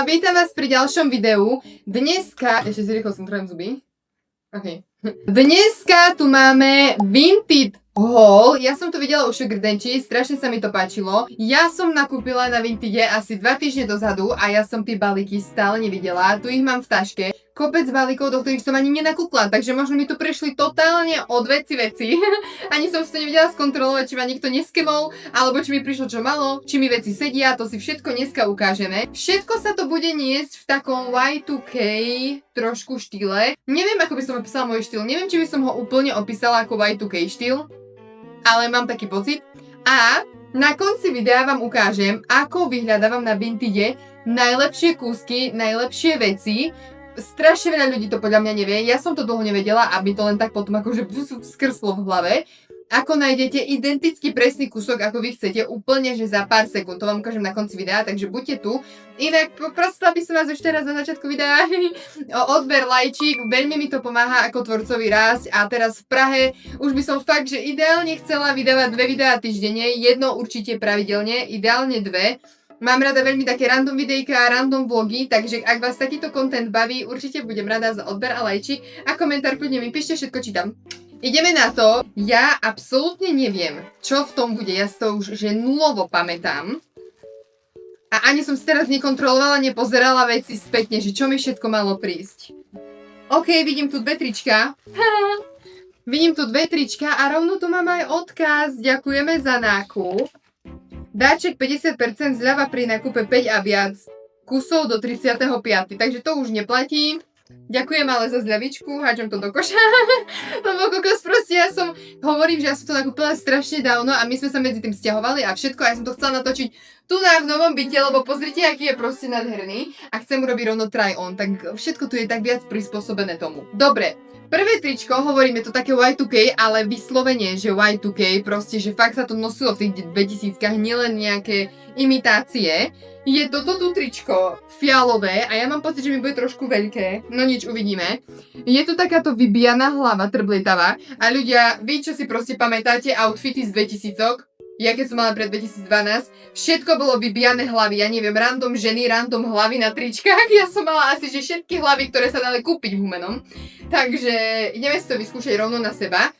vítam vás pri ďalšom videu. Dneska... Ešte si rýchlo skontrolujem zuby. OK. Dneska tu máme Vinted haul. Ja som to videla už v Grdenči, strašne sa mi to páčilo. Ja som nakúpila na Vintede asi 2 týždne dozadu a ja som tie balíky stále nevidela. Tu ich mám v taške. Kopec balíkov, do ktorých som ani nenakúpla, takže možno mi tu prešli totálne od veci. Ani som si to nevedela skontrolovať, či ma niekto neskemol, alebo či mi prišlo čo malo, či mi veci sedia, to si všetko dneska ukážeme. Všetko sa to bude niesť v takom Y2K trošku štýle. Neviem, ako by som opísala môj štýl, neviem, či by som ho úplne opísala ako Y2K štýl, ale mám taký pocit. A na konci videa vám ukážem, ako vyhľadávam na Vintede najlepšie kúsky, najlepšie veci. Strašne veľa ľudí to podľa mňa nevie, ja som to dlho nevedela, aby to len tak potom akože skrslo v hlave. Ako nájdete identický presný kúsok, ako vy chcete, úplne že za pár sekúnd, to vám ukážem na konci videa, takže buďte tu. Inak poprosila by som vás už teraz na začiatku videa o odber lajčík, veľmi mi to pomáha ako tvorcovi rásť a teraz v Prahe už by som fakt, že ideálne chcela vydávať 2 videá týždenne, jedno určite pravidelne, ideálne 2. Mám rada veľmi také random videjka, random vlogy, takže ak vás takýto content baví, určite budem rada za odber a lajčík a komentár kľudne mi píšte, všetko čítam. Ideme na to, ja absolútne neviem, čo v tom bude, ja si to už že nulovo pamätám. A ani som si teraz nekontrolovala, nepozerala veci spätne, že čo mi všetko malo prísť. OK, vidím tu 2 trička. Vidím tu 2 trička a rovno tu mám aj odkaz, ďakujeme za nákup. Dáček 50% zľava pri nákupe 5 a viac kusov do 35. Takže to už neplatí. Ďakujem ale za zľavičku, háčem to do koša. Lebo kokos proste ja som, hovorím, že ja som to nakúpila strašne dávno a my sme sa medzi tým sťahovali a všetko. A ja som to chcela natočiť tu v novom byte, lebo pozrite, aký je proste nádherný. A chcem urobiť rovno try on, tak všetko tu je tak viac prispôsobené tomu. Dobre. Prvé tričko, hovoríme to také Y2K, ale vyslovene, že Y2K, proste, že fakt sa to nosilo v tých 2000-kách, nielen nejaké imitácie. Je toto tu tričko fialové a ja mám pocit, že mi bude trošku veľké, no nič, uvidíme. Je tu takáto vybijaná hlava, trblitavá a ľudia, vy čo si proste pamätáte outfity z 2000-ok? Ja keď som mala pred 2012, všetko bolo vybijané hlavy, ja neviem, random ženy, random hlavy na tričkách, ja som mala asi, že všetky hlavy, ktoré sa dali kúpiť v Humenom. Takže ideme si to vyskúšať rovno na seba.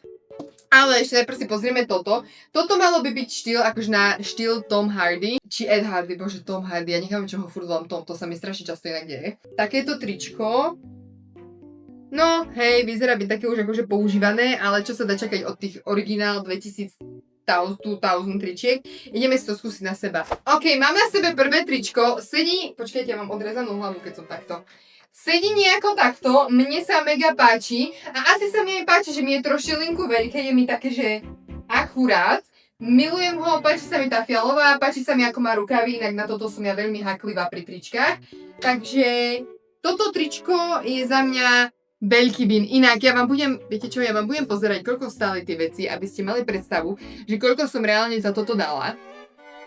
Ale ešte najprv si pozrieme toto. Toto malo by byť štýl, akože na štýl Tom Hardy. Či Ed Hardy, bože Tom Hardy, ja nechávam, čo ho furt volám Tom, to sa mi strašne často inak deje. Takéto tričko. No, hej, vyzerá byť také už akože používané, ale čo sa dá čakať od tých originál 2000 tričiek. Ideme si to skúsiť na seba. OK, mám na sebe prvé tričko. Sedí, počkajte, ja mám odrezanú hlavu, keď som takto. Sedí nejako takto, mne sa mega páči a asi sa mi aj páči, že mi je trošilinku veľké, je mi také, že akurát. Milujem ho, páči sa mi tá fialová, páči sa mi ako má rukavy, inak na toto som ja veľmi haklivá pri tričkách. Takže toto tričko je za mňa veľký bin. Inak ja vám budem, viete čo, ja vám budem pozerať, koľko stáli tie veci, aby ste mali predstavu, že koľko som reálne za toto dala.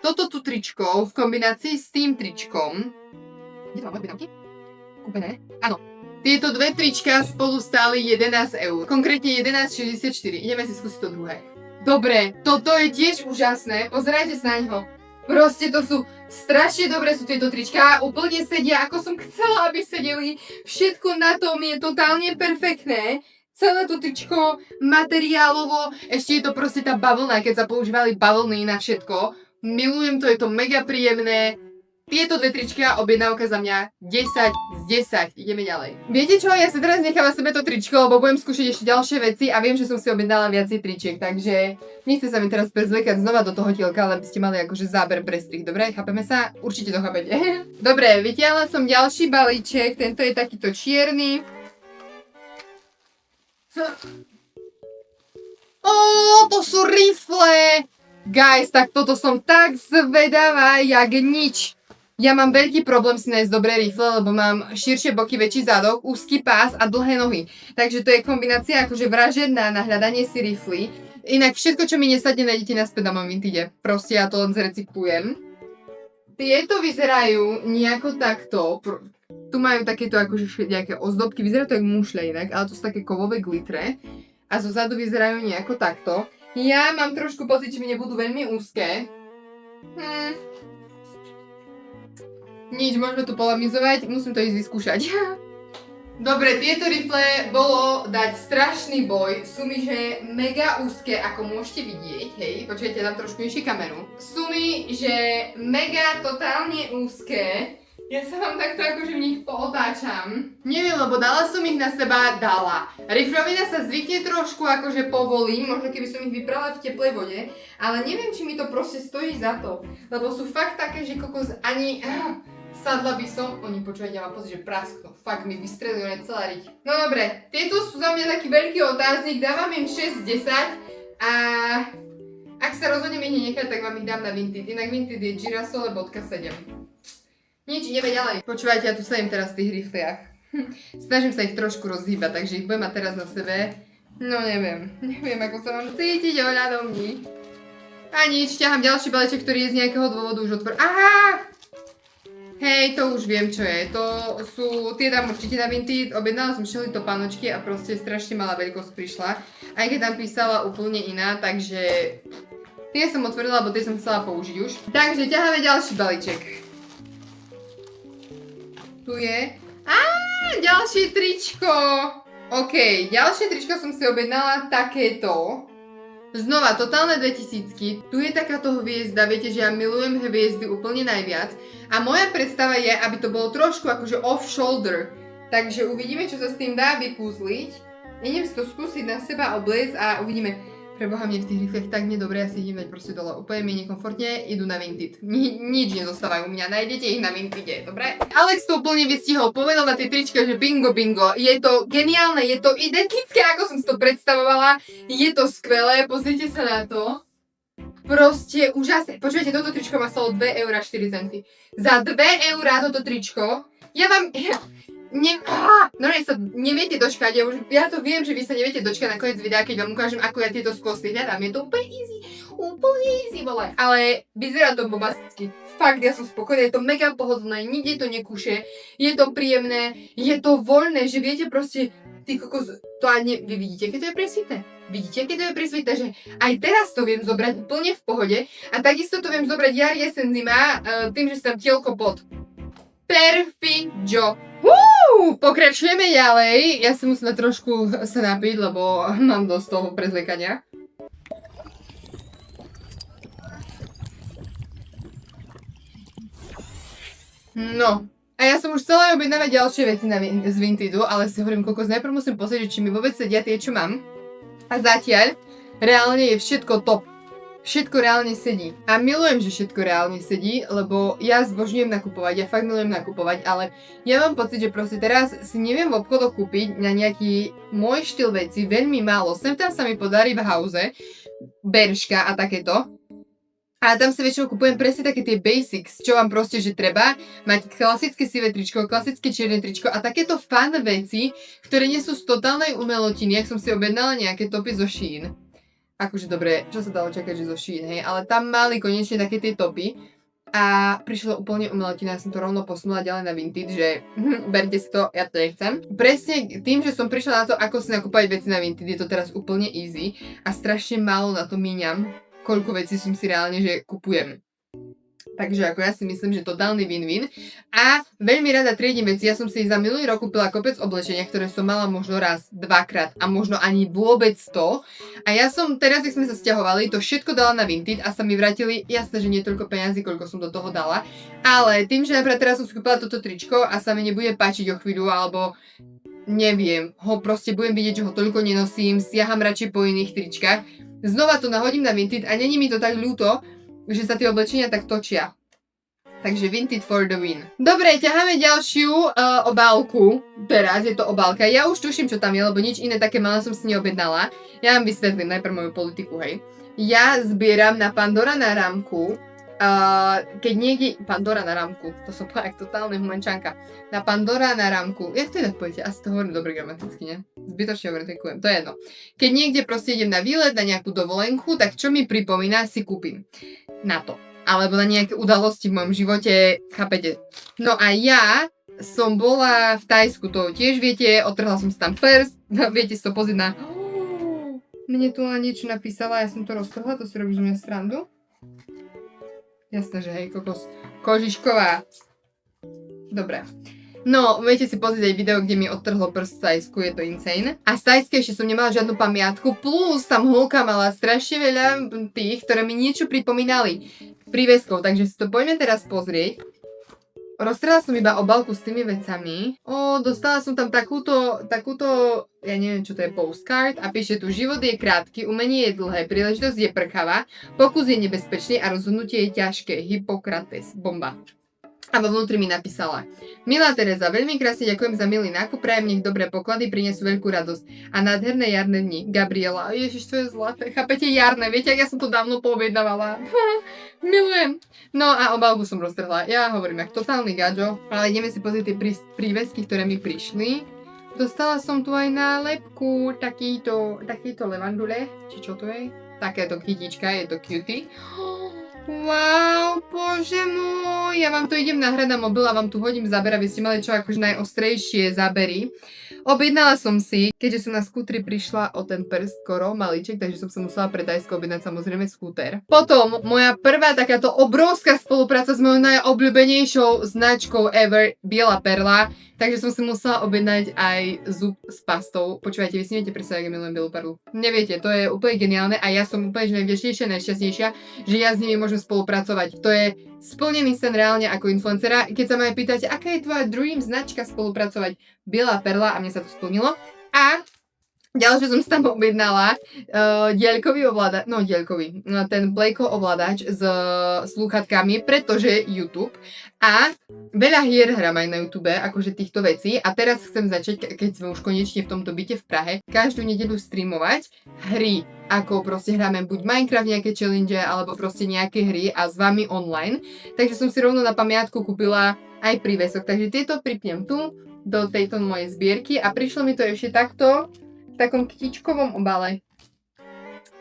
Toto tu tričko v kombinácii s tým tričkom. Kde to mám objednávky? Kúpené? Áno. Tieto 2 trička spolu stáli 11 eur. Konkrétne 11,64. Ideme si skúsiť to druhé. Dobre, toto je tiež úžasné. Pozerajte sa na ňo. Proste to sú strašne dobré sú tieto trička, úplne sedia ako som chcela, aby sedeli. Všetko na tom je totálne perfektné. Celé to tričko materiálovo, ešte je to proste tá bavlna, keď sa používali bavlny na všetko. Milujem to, je to mega príjemné. Tieto 2 trička, objednávka za mňa 10 z 10. Ideme ďalej. Viete čo, ja si teraz nechávam sebe to tričko, lebo budem skúšať ešte ďalšie veci a viem, že som si objednala viacej tričiek, takže nechce sa mi teraz prezliekať znova do toho tielka, ale by ste mali akože záber pre strih. Dobre, chápeme sa? Určite to chápete. Dobre, vytiahla som ďalší balíček, tento je takýto čierny. To sú rifle! Guys, tak toto som tak zvedavá, jak nič. Ja mám veľký problém si nájsť dobré rifle, lebo mám širšie boky, väčší zadok, úzky pás a dlhé nohy. Takže to je kombinácia akože vražedná na hľadanie si rifly. Inak všetko, čo mi nesadne, nájdete naspäť na mojom Vintede. Proste ja to len zrecyklujem. Tieto vyzerajú nejako takto. Tu majú takéto akože nejaké ozdobky, vyzerá to ako mušľa inak, ale to sú také kovové glitre. A zo zadu vyzerajú nejako takto. Ja mám trošku pocit, že mi nebudú veľmi úzke. Nič, môžeme tu polemizovať, musím to ísť vyskúšať. Dobre, tieto rifle bolo dať strašný boj, sú mi že mega úzke, ako môžete vidieť, hej, počujete, dám trošku nižšie kameru. Sú mi že mega totálne úzke, ja sa vám takto akože v nich pootáčam. Neviem, lebo dala som ich na seba, Riflovina sa zvykne trošku akože povolí, možno keby som ich vyprala v teplej vode, ale neviem, či mi to proste stojí za to, lebo sú fakt také, že kokos ani... Sadla by som, oni počúvajte, ja mám pocit, že prasknú. Fakt mi vystrelili na celá riť. No dobre, tieto sú za mňa taký veľký otáznik, dávam im 6 z 10 a ak sa rozhodnem ich nechať, tak vám ich dám na Vinted. Inak Vinted je girasole.7. Nič, ideme ďalej. Počúvajte, ja tu sedím teraz v tých rifliach. Snažím sa ich trošku rozhýbať, takže ich budem mať teraz na sebe. No neviem ako sa mám cítiť ohľadom nich. A nič, ťahám ďalší balíček, ktorý je z nejakého dôvodu už otvorený. Aha! Hej, to už viem, čo je. To sú, tie dám určite na Vinted. Objednala som šeli to pánočky a proste strašne malá veľkosť prišla. Aj keď tam písala úplne iná, takže tie som otvorila, lebo tie som chcela použiť už. Takže ťaháme ďalší balíček. Tu je. Ďalšie tričko. OK, ďalšie tričko som si objednala takéto. Znova, totálne 2000-ky. Tu je takáto hviezda, viete, že ja milujem hviezdy úplne najviac. A moja predstava je, aby to bolo trošku akože off-shoulder. Takže uvidíme, čo sa s tým dá vykúzliť. Idem si to skúsiť na seba obliecť a uvidíme. Preboha, mne v tých riflech tak nedobre, ja si idem dať proste dole. Úplne mi nekomfortne, idú na Vinted. Nič nezostávajú u mňa, nájdete ich na Vintede, dobre? Alex to úplne vystihol, povedal na tie trička, že bingo. Je to geniálne, je to identické, ako som si to predstavovala. Je to skvelé, pozrite sa na to. Proste úžasné. Počujete, toto tričko ma stalo 2,04 €. Za 2 € toto tričko, normálne sa neviete dočkať, ja to viem, že vy sa neviete dočkať na koniec videa, keď vám ukážem, ako ja tieto skvosty hľadám. Je to úplne easy, vole. Ale vyzerá to bombasticky. Fakt, ja som spokojná, je to mega pohodlné, nikde to nekúše, je to príjemné, je to voľné, že viete proste, ty kokos, to ani vy vidíte, keď to je presvitné. Vidíte, keď to je presvitné, že aj teraz to viem zobrať úplne v pohode a takisto to viem zobrať jar, jesen, zima, tým, že som tielko pod. Perfidžo. Pokračujeme ďalej. Ja si musím trošku sa napiť, lebo mám dosť toho prezliekania. No. A ja som už chcela objednávať ďalšie veci z Vintedu, ale si hovorím, kokos, najprv musím pozrieť, či mi vôbec sedia tie, čo mám. A zatiaľ reálne je všetko top. Všetko reálne sedí. A milujem, že všetko reálne sedí, lebo ja zbožňujem nakupovať, ja fakt milujem nakupovať, ale ja mám pocit, že proste teraz si neviem v obchodoch kúpiť na nejaký môj štýl veci veľmi málo. Sem tam sa mi podarí v Hause, Berška a takéto. A tam si väčšinou kupujem presne také tie basics, čo vám proste, že treba mať klasické sivé tričko, klasické čierne tričko a takéto fun veci, ktoré nie sú z totálnej umelotiny, ak som si objednala nejaké topy zo Shein. Akože dobre, čo sa dalo čakať, že zo Shein, hej, ale tam mali konečne také tie topy a prišlo úplne umelotina, ja som to rovno posunula ďalej na Vinted, že berte si to, ja to nechcem. Presne tým, že som prišla na to, ako si nakúpať veci na Vinted, je to teraz úplne easy a strašne málo na to míňam, koľko vecí som si reálne, že kupujem. Takže ako ja si myslím, že totálny win-win. A veľmi rada triedím veci. Ja som si za minulý rok kúpila kopec oblečenia, ktoré som mala možno raz, dvakrát a možno ani vôbec to. A ja som teraz, keď sme sa sťahovali, to všetko dala na Vinted a sa mi vrátili, jasné, že nie toľko peňazí, koľko som do toho dala. Ale tým, že napríklad teraz som si kúpila toto tričko a sa mi nebude páčiť o chvíľu, alebo neviem, ho proste budem vidieť, že ho toľko nenosím, siaham radšej po iných tričkách. Znova to nahodím na Vinted a není mi to tak ľúto, že sa tie oblečenia tak točia. Takže Vinted for the win. Dobre, ťaháme ďalšiu obálku. Teraz je to obálka. Ja už tuším, čo tam je, lebo nič iné také malé som si neobjednala. Ja vám vysvetlím najprv moju politiku, hej. Ja zbieram na Pandora na rámku. Keď niekde... Pandora na rámku. To som povedala totálne humančanka. Na Pandora na rámku. Jak to inak poviete? Asi to hovorím dobre gramaticky, ne? Zbytočne overthinkujem. To je jedno. Keď niekde proste idem na výlet, na nejakú dovolenku, tak čo mi pripomína, si kúpim. Na to. Alebo na nejaké udalosti v mojom živote, chápete? No a ja som bola v Thajsku, to tiež viete, odtrhla som si tam prst, viete si to pozrieť na... Mne tu na niečo napísala, ja som to roztrhla, to si robíš z mňa srandu. Jasné, že hej, kokos. Kožišková. Dobre. No, viete si pozrieť aj video, kde mi odtrhlo prst v Tajsku, je to insane. A z Tajska ešte som nemala žiadnu pamiatku, plus tam holka mala strašne veľa tých, ktoré mi niečo pripomínali príveskov, takže si to poďme teraz pozrieť. Roztrela som iba obálku s tými vecami. Dostala som tam takúto, ja neviem, čo to je, postcard a píše tu: život je krátky, umenie je dlhé, príležitosť je prchavá, pokus je nebezpečný a rozhodnutie je ťažké. Hippokrates. Bomba. A vo vnútri mi napísala: milá Tereza, veľmi krásne ďakujem za milý nákup, prajem nech dobré poklady prinesú veľkú radosť a nádherné jarné dni. Gabriela. Ježiš, to je zlaté. Chápete, jarné, viete, ak ja som to dávno poobjednávala. Milujem. No a obálku som roztrhla. Ja hovorím, jak totálny gadžo, ale ideme si pozrieť tie prívesky, ktoré mi prišli. Dostala som tu aj nálepku, takýto levandule, či čo to je? Takéto kytička, je to cutie. Wow, bože môj, ja vám to idem nahrať na mobil a vám tu hodím záber, aby ste mali čo akože najostrejšie zábery. Objednala som si, keďže som na skútri prišla o ten prst skoro, malíček, takže som sa musela pre Tajsko objednať samozrejme skúter. Potom moja prvá takáto obrovská spolupráca s mojou najobľúbenejšou značkou ever, Biela perla, takže som si musela objednať aj zub s pastou. Počúvajte, vy si neviete predstaviť, ak milujem Bielu perlu. Neviete, to je úplne geniálne a ja som úplne najvďačnejšia, najšťastnejšia, že ja s nimi môžem spolupracovať. To je splnený sen reálne ako influencera. Keď sa ma pýtate, aká je tvoja dream značka spolupracovať, Biela perla, a mne sa to splnilo. A ďalšie som si tam objednala ten Playko ovládač s slúchatkami, pretože YouTube a veľa hier hrám aj na YouTube, akože týchto vecí, a teraz chcem začať, keď sme už konečne v tomto byte v Prahe, každú nedeľu streamovať hry, ako proste hráme buď Minecraft, nejaké challenge, alebo proste nejaké hry a s vami online. Takže som si rovno na pamiatku kúpila aj prívesok, takže tieto pripnem tu do tejto mojej zbierky a prišlo mi to ešte takto v takom kytičkovom obale.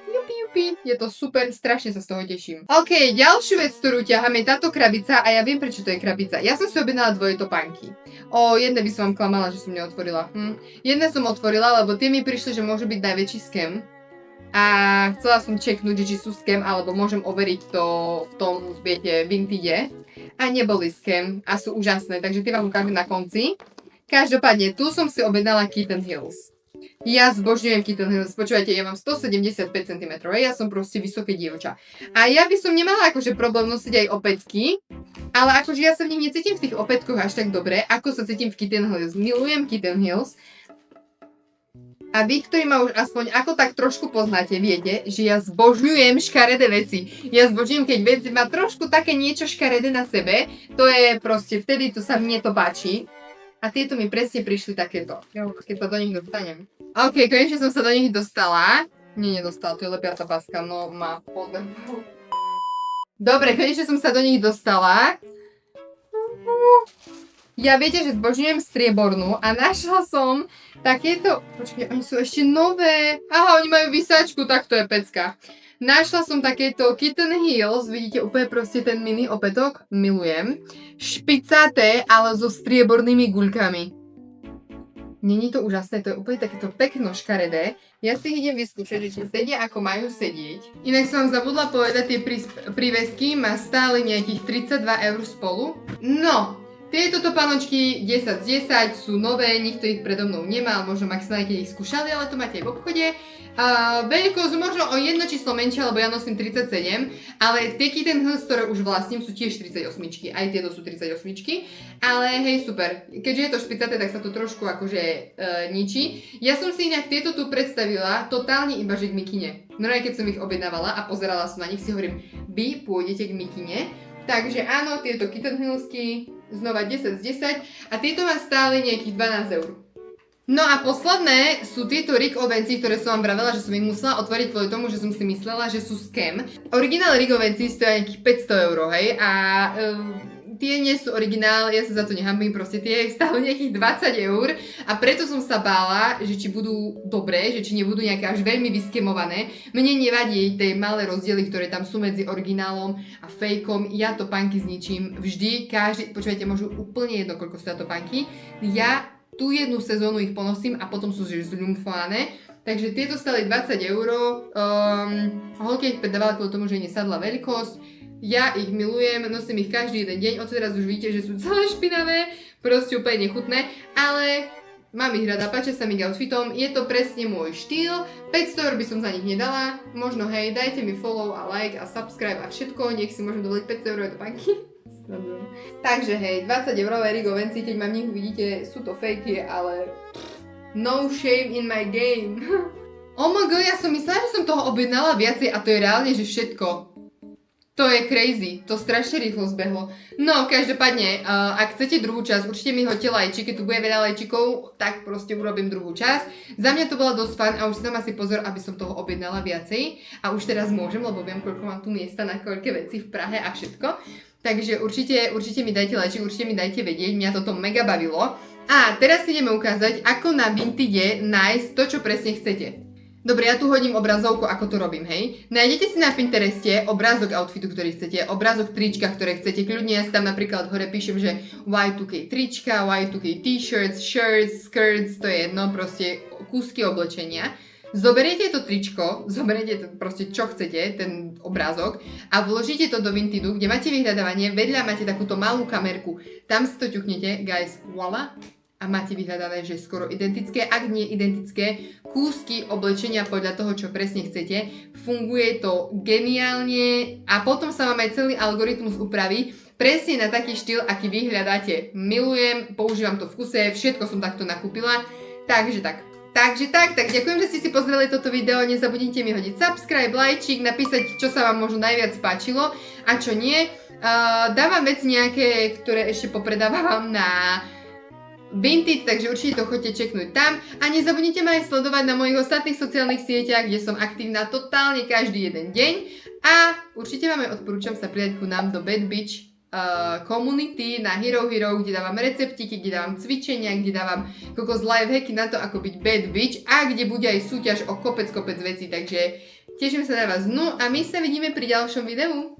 Jupi, je to super, strašne sa z toho teším. OK, ďalšiu vec, ktorú ťahám, je táto krabica a ja viem, prečo to je krabica. Ja som si objednala dvoje topánky. Jedné by som vám klamala, že som neotvorila. Jedné som otvorila, lebo tie mi prišli, že môže byť najväčší scam. A chcela som čeknúť, či sú scam, alebo môžem overiť to v tom, viete, Vintage. A neboli scam a sú úžasné, takže tie vám ukážem na konci. Každopádne, tu som si objednala Kitten Hills. Ja zbožňujem Kitten Hills, počúvajte, ja mám 175 cm, ja som proste vysoké dievča. A ja by som nemala akože problém nosiť aj opätky, ale akože ja sa v nich necítim v tých opätkoch až tak dobre, ako sa cítim v Kitten Hills. Milujem Kitten Hills. A vy, ktorí ma už aspoň ako tak trošku poznáte, viete, že ja zbožňujem škaredé veci. Ja zbožňujem, keď vec má trošku také niečo škaredé na sebe, to je proste, vtedy to sa mne to páči. A tieto mi presne prišli takéto. Keď sa do nich dostanem. OK, konečne som sa do nich dostala. Nie, nedostala, to je lepiaca páska, no má podľa. Dobre, konečne som sa do nich dostala. Ja viete, že zbožňujem striebornú a našla som takéto. Počkaj, oni sú ešte nové. Aha, oni majú vysáčku, tak to je pecka. Našla som takéto Kitten Heels, vidíte úplne proste ten mini opätok, milujem. Špicaté, ale so striebornými guľkami. Není to úžasné, to je úplne takéto pekno škaredé. Ja si ich idem vyskúšať, že sedia ako majú sedieť. Inak som vám zabudla povedať, tie prívesky má stále nejakých 32 € spolu. No, tieto topánočky 10 z 10 sú nové, nikto ich predo mnou nemá, možno maximálne keď ich skúšali, ale to máte aj v obchode. Veľkosť možno o jedno číslo menšie, lebo ja nosím 37, ale tie Kitten Hills, ktoré už vlastním, sú tiež 38, aj tieto sú 38, ale hej, super. Keďže je to špicaté, tak sa to trošku akože ničí. Ja som si inak tieto tu predstavila totálne iba, že k mikine. Normálne, keď som ich objednávala a pozerala som na nich, si hovorím, vy pôjdete k mikine. Takže áno, tieto Kitten Hillsky, znova 10 z 10 a tieto má stále nejakých 12 €. No a posledné sú tieto Rig Ovenci, ktoré som vám vravela, že som ich musela otvoriť kvôli tomu, že som si myslela, že sú scam. Originál Rig Ovenci stojí nejakých 500 €, hej, a tie nie sú originál, ja sa za to nehambím, proste tie stále nejakých 20 € a preto som sa bála, že či budú dobré, že či nebudú nejaké až veľmi vyskemované. Mne nevadí tie malé rozdiely, ktoré tam sú medzi originálom a fejkom, ja topánky zničím vždy, počujete, môžu úplne jedno, koľko sú topánky. Ja tú jednu sezónu ich ponosím a potom sú zľumfované. Takže tieto stali 20 €. Holke ich predávala kvôli tomu, že nesadla veľkosť. Ja ich milujem, nosím ich každý jeden deň, odteraz už vidíte, že sú celé špinavé, proste úplne nechutné, ale mám ich rada, páčia sa mi k outfitom, je to presne môj štýl, 500 € by som za nich nedala, možno hej, dajte mi follow a like a subscribe a všetko, nech si môžem dovoliť 500 € do banky. Takže hej, 20 € Erigo venci, keď ma v nich uvidíte, sú to fejky, ale no shame in my game. Oh my god, ja som myslela, že som toho objednala viacej a to je reálne, že všetko. To je crazy, to strašne rýchlo zbehlo. No, každopádne, ak chcete druhú časť, určite mi hoďte lajči, keď tu bude veľa lajčikov, tak proste urobím druhú časť. Za mňa to bola dosť fun a už si tam asi pozor, aby som toho objednala viacej. A už teraz môžem, lebo viem, koľko mám tu miesta na koľké veci v Prahe a všetko. Takže určite mi dajte lajčik, určite mi dajte vedieť, mňa toto mega bavilo. A teraz si ideme ukázať, ako na Vinted nájsť to, čo presne chcete. Dobre, ja tu hodím obrazovku, ako to robím, hej. Nájdete si na Pintereste obrázok outfitu, ktorý chcete, obrázok trička, ktoré chcete. Kľudne ja si tam napríklad hore píšem, že Y2K trička, Y2K t-shirts, shirts, skirts, to je jedno, proste kúsky oblečenia. Zoberiete to tričko, zoberiete to proste čo chcete, ten obrázok a vložíte to do Vintedu, kde máte vyhľadávanie, vedľa máte takúto malú kamerku. Tam si to ťuknete, guys, voila. A máte vyhľadané, že skoro identické, ak nie identické, kúsky oblečenia podľa toho, čo presne chcete. Funguje to geniálne a potom sa vám aj celý algoritmus upraví presne na taký štýl, aký vy hľadáte. Milujem, používam to v kuse, všetko som takto nakúpila, takže tak. Tak ďakujem, že ste si pozreli toto video, nezabudnite mi hodiť subscribe, lajčík, napísať, čo sa vám možno najviac páčilo a čo nie. Dávam veci nejaké, ktoré ešte popredávam na Vinted, takže určite to choďte čeknúť tam a nezabudnite ma aj sledovať na mojich ostatných sociálnych sieťach, kde som aktívna totálne každý jeden deň a určite vám aj odporúčam sa pridať ku nám do Bad Bitch community na Hero, kde dávam receptiky, kde dávam cvičenia, kde dávam kokos live hacky na to, ako byť Bad Bitch a kde bude aj súťaž o kopec vecí, takže teším sa na vás. No a my sa vidíme pri ďalšom videu.